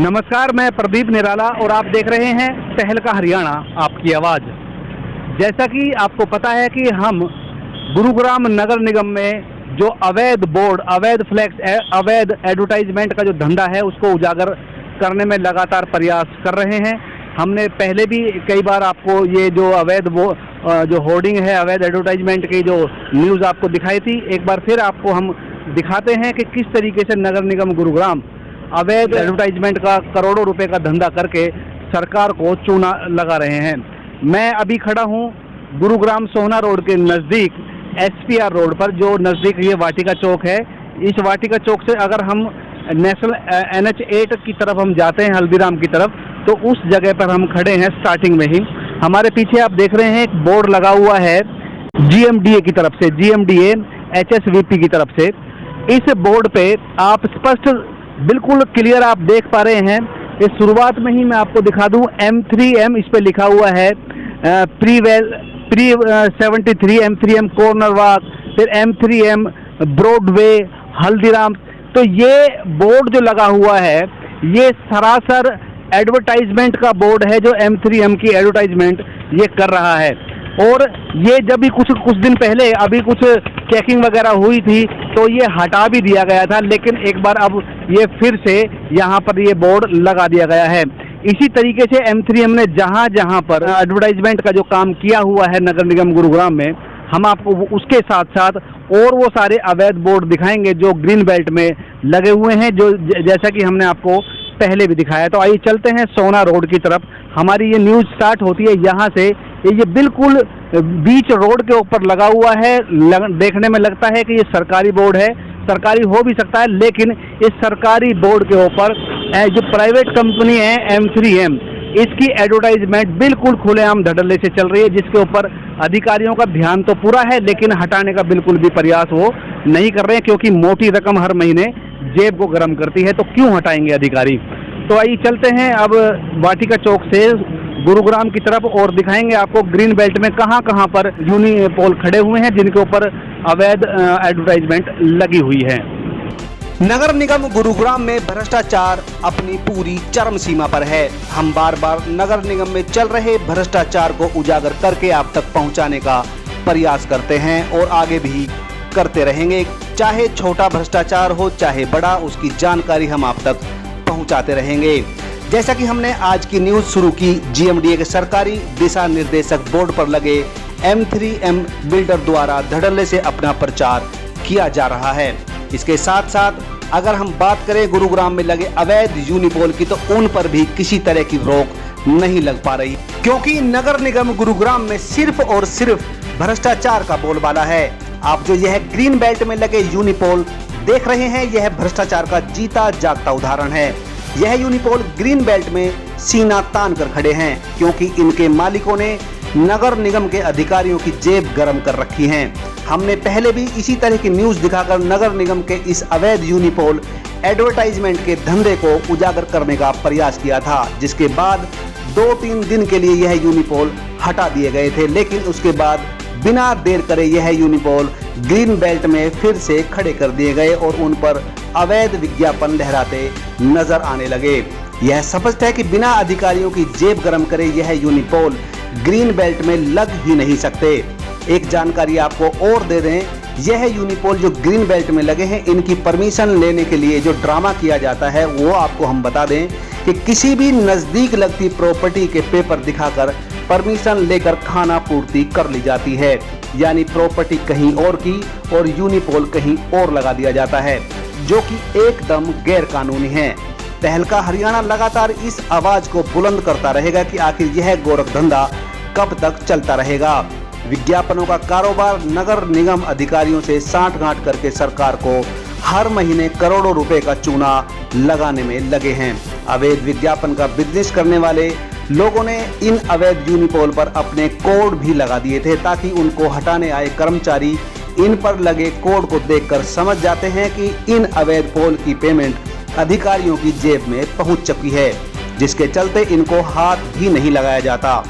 नमस्कार, मैं प्रदीप निराला और आप देख रहे हैं तहलका हरियाणा आपकी आवाज़। जैसा कि आपको पता है कि हम गुरुग्राम नगर निगम में जो अवैध बोर्ड, अवैध फ्लैक्स, अवैध एडवर्टाइजमेंट का जो धंधा है उसको उजागर करने में लगातार प्रयास कर रहे हैं। हमने पहले भी कई बार आपको ये जो अवैध जो होर्डिंग है, अवैध एडवर्टाइजमेंट की जो न्यूज़ आपको दिखाई थी, एक बार फिर आपको हम दिखाते हैं कि किस तरीके से नगर निगम गुरुग्राम अवैध एडवर्टाइजमेंट का करोड़ों रुपए का धंधा करके सरकार को चूना लगा रहे हैं। मैं अभी खड़ा हूं गुरुग्राम सोहना रोड के नज़दीक SPR रोड पर, जो नज़दीक ये वाटिका चौक है। इस वाटिका चौक से अगर हम नेशनल NH8 की तरफ हम जाते हैं, हल्दीराम की तरफ, तो उस जगह पर हम खड़े हैं। स्टार्टिंग में ही हमारे पीछे आप देख रहे हैं एक बोर्ड लगा हुआ है GMDA की तरफ से, GMDA HSVP की तरफ से। इस बोर्ड पे आप स्पष्ट बिल्कुल क्लियर आप देख पा रहे हैं। इस शुरुआत में ही मैं आपको दिखा दूं, M3M इस पे लिखा हुआ है, प्री 73 M3M कॉर्नर वॉक, फिर M3M ब्रॉडवे हल्दीराम। तो ये बोर्ड जो लगा हुआ है ये सरासर एडवर्टाइजमेंट का बोर्ड है, जो M3M की एडवर्टाइजमेंट ये कर रहा है। और ये जब भी कुछ दिन पहले अभी कुछ चेकिंग वगैरह हुई थी तो ये हटा भी दिया गया था, लेकिन एक बार अब ये फिर से यहाँ पर ये बोर्ड लगा दिया गया है। इसी तरीके से M3M ने जहाँ जहाँ पर एडवर्टाइजमेंट का जो काम किया हुआ है नगर निगम गुरुग्राम में, हम आपको उसके साथ साथ और वो सारे अवैध बोर्ड दिखाएंगे जो ग्रीन बेल्ट में लगे हुए हैं, जो जैसा कि हमने आपको पहले भी दिखाया। तो आइए चलते हैं सोहना रोड की तरफ। हमारी ये न्यूज़ स्टार्ट होती है यहाँ से। ये बिल्कुल बीच रोड के ऊपर लगा हुआ है। देखने में लगता है कि ये सरकारी बोर्ड है, सरकारी हो भी सकता है, लेकिन इस सरकारी बोर्ड के ऊपर जो प्राइवेट कंपनी है M3M, इसकी एडवर्टाइजमेंट बिल्कुल खुलेआम धड़ल्ले से चल रही है, जिसके ऊपर अधिकारियों का ध्यान तो पूरा है, लेकिन हटाने का बिल्कुल भी प्रयास वो नहीं कर रहे हैं, क्योंकि मोटी रकम हर महीने जेब को गर्म करती है। तो क्यों हटाएंगे अधिकारी। तो आइए चलते हैं अब वाटिका चौक से गुरुग्राम की तरफ और दिखाएंगे आपको ग्रीन बेल्ट में कहां कहां पर यूनिपोल खड़े हुए हैं जिनके ऊपर अवैध एडवर्टाइजमेंट लगी हुई है। नगर निगम गुरुग्राम में भ्रष्टाचार अपनी पूरी चरम सीमा पर है। हम बार बार नगर निगम में चल रहे भ्रष्टाचार को उजागर करके आप तक पहुंचाने का प्रयास करते हैं और आगे भी करते रहेंगे। चाहे छोटा भ्रष्टाचार हो चाहे बड़ा, उसकी जानकारी हम आप तक पहुंचाते रहेंगे। जैसा कि हमने आज की न्यूज शुरू की, GMDA के सरकारी दिशा निर्देशक बोर्ड पर लगे M3M बिल्डर द्वारा धड़ल्ले से अपना प्रचार किया जा रहा है। इसके साथ साथ अगर हम बात करें गुरुग्राम में लगे अवैध यूनिपोल की, तो उन पर भी किसी तरह की रोक नहीं लग पा रही, क्योंकि नगर निगम गुरुग्राम में सिर्फ और सिर्फ भ्रष्टाचार का बोलबाला है। आप जो यह ग्रीन बेल्ट में लगे यूनिपोल देख रहे हैं, यह भ्रष्टाचार का जीता जागता उदाहरण है। यह यूनिपोल ग्रीन बेल्ट में सीना तान कर खड़े हैं, क्योंकि इनके मालिकों ने नगर निगम के अधिकारियों की जेब गर्म कर रखी है। हमने पहले भी इसी तरह की न्यूज़ दिखाकर नगर निगम के इस अवैध यूनिपोल एडवर्टाइजमेंट के धंधे को उजागर करने का प्रयास किया था, जिसके बाद 2-3 दिन के लिए यह यूनिपोल हटा दिए गए थे, लेकिन उसके बाद बिना देर करे यह यूनिपोल ग्रीन बेल्ट में फिर से खड़े कर दिए गए और उन पर अवैध विज्ञापन लहराते नजर आने लगे। यह स्पष्ट है कि बिना अधिकारियों की जेब गर्म करे यह यूनिपोल ग्रीन बेल्ट में लग ही नहीं सकते। एक जानकारी आपको और दे दें, यह यूनिपोल जो ग्रीन बेल्ट में लगे हैं, इनकी परमिशन लेने के लिए जो ड्रामा किया जाता है वो आपको हम बता दें कि किसी भी नजदीक लगती प्रॉपर्टी के पेपर दिखाकर परमिशन लेकर खाना पूर्ति कर ली जाती है, यानी प्रॉपर्टी कहीं और की और यूनिपोल कहीं और लगा दिया जाता है, जो कि एकदम गैर कानूनी है। तहलका हरियाणा लगातार इस आवाज को बुलंद करता रहेगा कि आखिर यह गोरख धंधा कब तक चलता रहेगा। विज्ञापनों का कारोबार नगर निगम अधिकारियों से सांठ-गांठ करके सरकार को हर महीने करोड़ों रुपए का चूना लगाने में लगे हैं। अवैध विज्ञापन का बिजनेस करने वाले लोगों ने इन अवैध यूनिपोल पर अपने कोड भी लगा दिए थे, ताकि उनको हटाने आए कर्मचारी इन पर लगे कोड को देखकर समझ जाते हैं कि इन अवैध पोल की पेमेंट अधिकारियों की जेब में पहुंच चुकी है, जिसके चलते इनको हाथ भी नहीं लगाया जाता।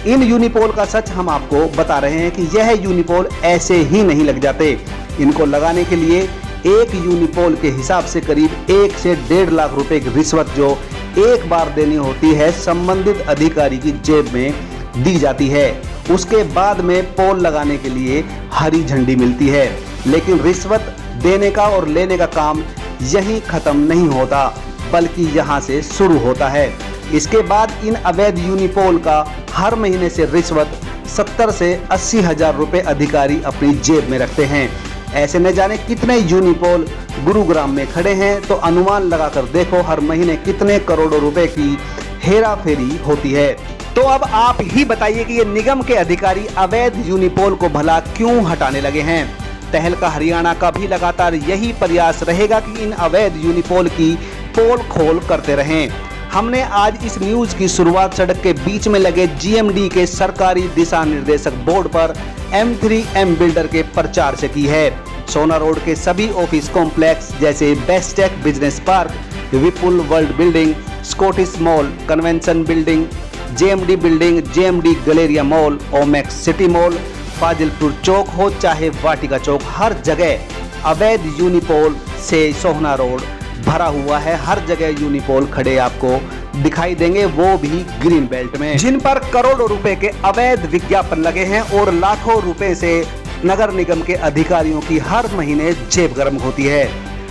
इन यूनिपोल का सच हम आपको बता रहे हैं कि यह यूनिपोल ऐसे ही नहीं लग जाते। इनको लगाने के लिए एक यूनिपोल के हिसाब से करीब 1 से 1.5 लाख रुपए की रिश्वत जो एक बार देनी होती है, संबंधित अधिकारी की जेब में दी जाती है। उसके बाद में पोल लगाने के लिए हरी झंडी मिलती है। लेकिन रिश्वत देने का और लेने का काम यहीं खत्म नहीं होता, बल्कि यहाँ से शुरू होता है। इसके बाद इन अवैध यूनिपोल का हर महीने से रिश्वत 70 से 80 हजार रुपए अधिकारी अपनी जेब में रखते हैं। ऐसे न जाने कितने यूनिपोल गुरुग्राम में खड़े हैं, तो अनुमान लगाकर देखो हर महीने कितने करोड़ों रुपए की हेरा फेरी होती है। तो अब आप ही बताइए कि ये निगम के अधिकारी अवैध यूनिपोल को भला क्यों हटाने लगे हैं। तहलका हरियाणा का भी लगातार यही प्रयास रहेगा कि इन अवैध यूनिपोल की पोल खोल करते रहें। हमने आज इस न्यूज की शुरुआत सड़क के बीच में लगे जीएमडी के सरकारी दिशा निर्देशक बोर्ड पर M3M बिल्डर के प्रचार से की है। सोना रोड के सभी ऑफिस कॉम्प्लेक्स जैसे Bestech business park, Vipul world building, Scottish mall, convention building, JMD building, JMD Galleria mall, Omaxe city mall, Fazilpur Chowk हो चाहे वाटिका चौक, हर जगह अवैध यूनिपोल से सोहना रोड भरा हुआ है। हर जगह यूनिपोल खड़े आपको दिखाई देंगे, वो भी ग्रीन बेल्ट में, जिन पर करोड़ों रुपए के अवैध विज्ञापन लगे हैं और लाखों रुपए से नगर निगम के अधिकारियों की हर महीने जेब गर्म होती है।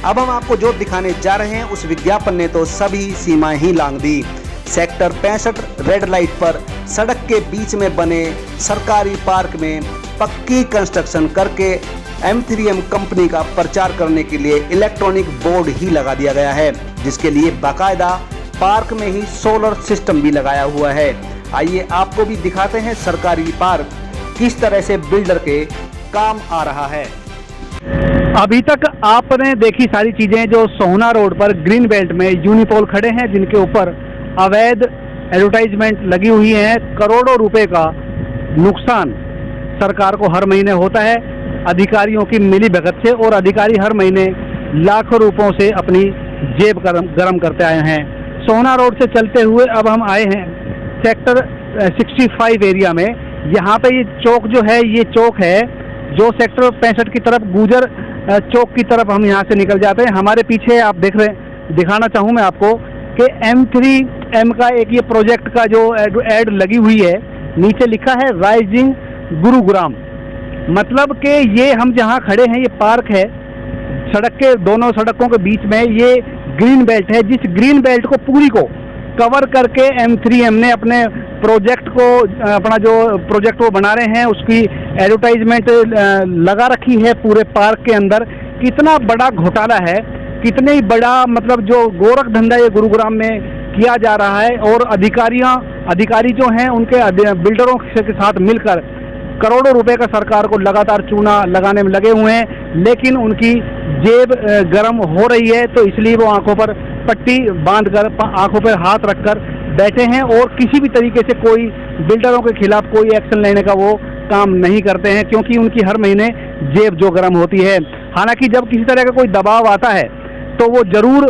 अब हम आपको जो दिखाने जा रहे हैं उस विज्ञापन ने तो सभी सीमाएं ही लांघ दी। सेक्टर 65 रेड लाइट पर सड़क के बीच में बने सरकारी पार्क में पक्की कंस्ट्रक्शन करके M3M कंपनी का प्रचार करने के लिए इलेक्ट्रॉनिक बोर्ड ही लगा दिया गया है, जिसके लिए बाकायदा पार्क में ही सोलर सिस्टम भी लगाया हुआ है। आइए आपको भी दिखाते हैं सरकारी पार्क किस तरह से बिल्डर के काम आ रहा है। अभी तक आपने देखी सारी चीजें जो सोहना रोड पर ग्रीन बेल्ट में यूनिपोल खड़े हैं, जिनके ऊपर अवैध एडवर्टाइजमेंट लगी हुई है। करोड़ों रुपए का नुकसान सरकार को हर महीने होता है अधिकारियों की मिली भगत से, और अधिकारी हर महीने लाखों रुपयों से अपनी जेब गरम करते आए हैं। सोहना रोड से चलते हुए अब हम आए हैं सेक्टर 65 एरिया में। यहाँ पे ये चौक जो है, ये चौक है जो सेक्टर 65 की तरफ गुजर चौक की तरफ हम यहाँ से निकल जाते हैं। हमारे पीछे आप देख रहे हैं, दिखाना चाहूँ मैं आपको कि M3M का एक ये प्रोजेक्ट का जो एड लगी हुई है, नीचे लिखा है राइजिंग गुरुग्राम। मतलब कि ये हम जहाँ खड़े हैं ये पार्क है, सड़क के दोनों सड़कों के बीच में ये ग्रीन बेल्ट है। जिस ग्रीन बेल्ट को पूरी को कवर करके M3M ने अपने प्रोजेक्ट को, अपना जो प्रोजेक्ट वो बना रहे हैं उसकी एडवर्टाइजमेंट लगा रखी है पूरे पार्क के अंदर। कितना बड़ा घोटाला है, कितने ही बड़ा मतलब जो गोरख धंधा ये गुरुग्राम में किया जा रहा है, और अधिकारी जो हैं उनके बिल्डरों के साथ मिलकर करोड़ों रुपए का सरकार को लगातार चूना लगाने में लगे हुए हैं। लेकिन उनकी जेब गर्म हो रही है, तो इसलिए वो आंखों पर पट्टी बांधकर, आंखों पर हाथ रखकर बैठे हैं और किसी भी तरीके से कोई बिल्डरों के खिलाफ कोई एक्शन लेने का वो काम नहीं करते हैं, क्योंकि उनकी हर महीने जेब जो गर्म होती है। हालांकि जब किसी तरह का कोई दबाव आता है तो वो जरूर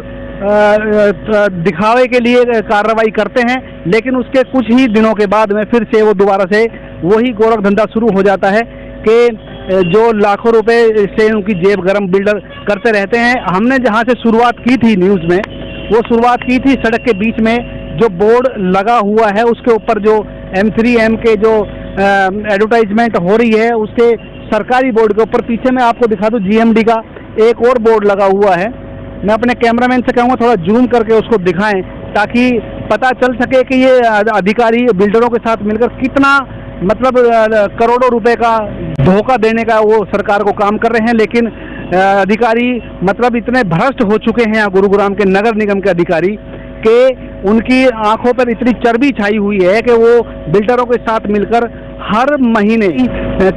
दिखावे के लिए कार्रवाई करते हैं, लेकिन उसके कुछ ही दिनों के बाद में फिर से वो दोबारा से वही गोरख धंधा शुरू हो जाता है कि जो लाखों रुपए से उनकी जेब गरम बिल्डर करते रहते हैं। हमने जहां से शुरुआत की थी न्यूज़ में, वो शुरुआत की थी सड़क के बीच में जो बोर्ड लगा हुआ है उसके ऊपर जो M3M के जो एडवर्टाइजमेंट हो रही है उसके सरकारी बोर्ड के ऊपर पीछे मैं आपको दिखा दूं GMD का एक और बोर्ड लगा हुआ है। मैं अपने कैमरामैन से कहूँगा थोड़ा जूम करके उसको दिखाएं ताकि पता चल सके कि ये अधिकारी बिल्डरों के साथ मिलकर कितना मतलब करोड़ों रुपए का धोखा देने का वो सरकार को काम कर रहे हैं। लेकिन अधिकारी मतलब इतने भ्रष्ट हो चुके हैं यहाँ गुरुग्राम के नगर निगम के अधिकारी कि उनकी आंखों पर इतनी चर्बी छाई हुई है कि वो बिल्डरों के साथ मिलकर हर महीने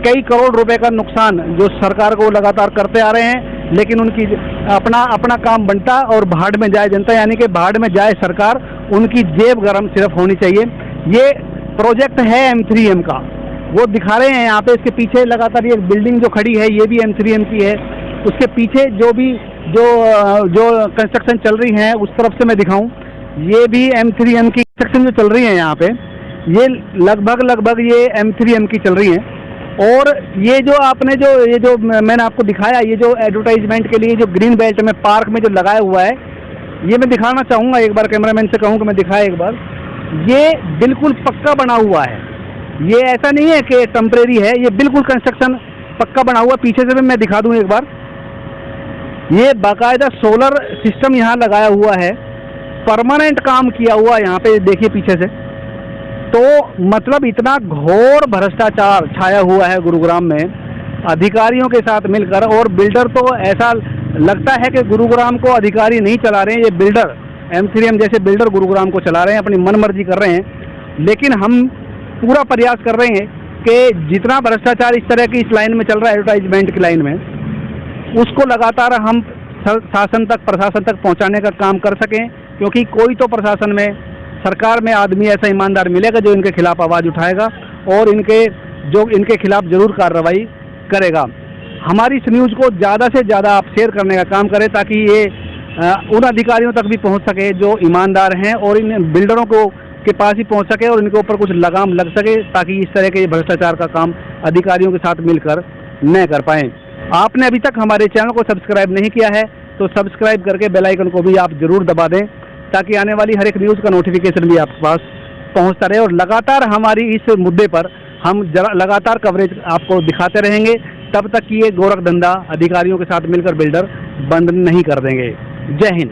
कई करोड़ रुपए का नुकसान जो सरकार को लगातार करते आ रहे हैं। लेकिन उनकी अपना काम बनता और भाड़ में जाए जनता, यानी कि भाड़ में जाए सरकार, उनकी जेब गरम सिर्फ होनी चाहिए। ये प्रोजेक्ट है M3M का, वो दिखा रहे हैं यहाँ पे। इसके पीछे लगातार ये बिल्डिंग जो खड़ी है ये भी M3M की है। उसके पीछे जो कंस्ट्रक्शन चल रही है उस तरफ से मैं दिखाऊं, ये भी M3M की कंस्ट्रक्शन जो चल रही है यहाँ पे, ये लगभग ये M3M की चल रही है। और ये जो आपने मैंने आपको दिखाया, ये जो एडवर्टाइजमेंट के लिए जो ग्रीन बेल्ट में पार्क में जो लगाया हुआ है, ये मैं दिखाना चाहूँगा, एक बार कैमरामैन से कहूँ कि मैं दिखाए एक बार। ये बिल्कुल पक्का बना हुआ है, ये ऐसा नहीं है कि टेम्परेरी है, ये बिल्कुल कंस्ट्रक्शन पक्का बना हुआ। पीछे से भी मैं दिखा दूँ एक बार, ये बाकायदा सोलर सिस्टम यहाँ लगाया हुआ है, परमानेंट काम किया हुआ यहाँ पे, देखिए पीछे से। तो मतलब इतना घोर भ्रष्टाचार छाया हुआ है गुरुग्राम में अधिकारियों के साथ मिलकर, और बिल्डर तो ऐसा लगता है कि गुरुग्राम को अधिकारी नहीं चला रहे हैं, ये बिल्डर M3M जैसे बिल्डर गुरुग्राम को चला रहे हैं, अपनी मनमर्जी कर रहे हैं। लेकिन हम पूरा प्रयास कर रहे हैं कि जितना भ्रष्टाचार इस तरह की इस लाइन में चल रहा है, एडवर्टाइजमेंट की लाइन में, उसको लगातार हम शासन तक, प्रशासन तक पहुंचाने का काम कर सकें। क्योंकि कोई तो प्रशासन में, सरकार में आदमी ऐसा ईमानदार मिलेगा जो इनके खिलाफ आवाज़ उठाएगा और इनके खिलाफ जरूर कार्रवाई करेगा। हमारी इस न्यूज़ को ज़्यादा से ज़्यादा आप शेयर करने का काम करें, ताकि ये उन अधिकारियों तक भी पहुंच सके जो ईमानदार हैं, और इन बिल्डरों के पास ही पहुंच सके और इनके ऊपर कुछ लगाम लग सके, ताकि इस तरह के भ्रष्टाचार का काम अधिकारियों के साथ मिलकर न कर पाएँ। आपने अभी तक हमारे चैनल को सब्सक्राइब नहीं किया है तो सब्सक्राइब करके बेल आइकन को भी आप ज़रूर दबा दें, ताकि आने वाली हर एक न्यूज़ का नोटिफिकेशन भी आपके पास पहुंचता रहे। और लगातार हमारी इस मुद्दे पर हम लगातार कवरेज आपको दिखाते रहेंगे, तब तक कि ये गोरख धंधा अधिकारियों के साथ मिलकर बिल्डर बंद नहीं कर देंगे। जय हिंद।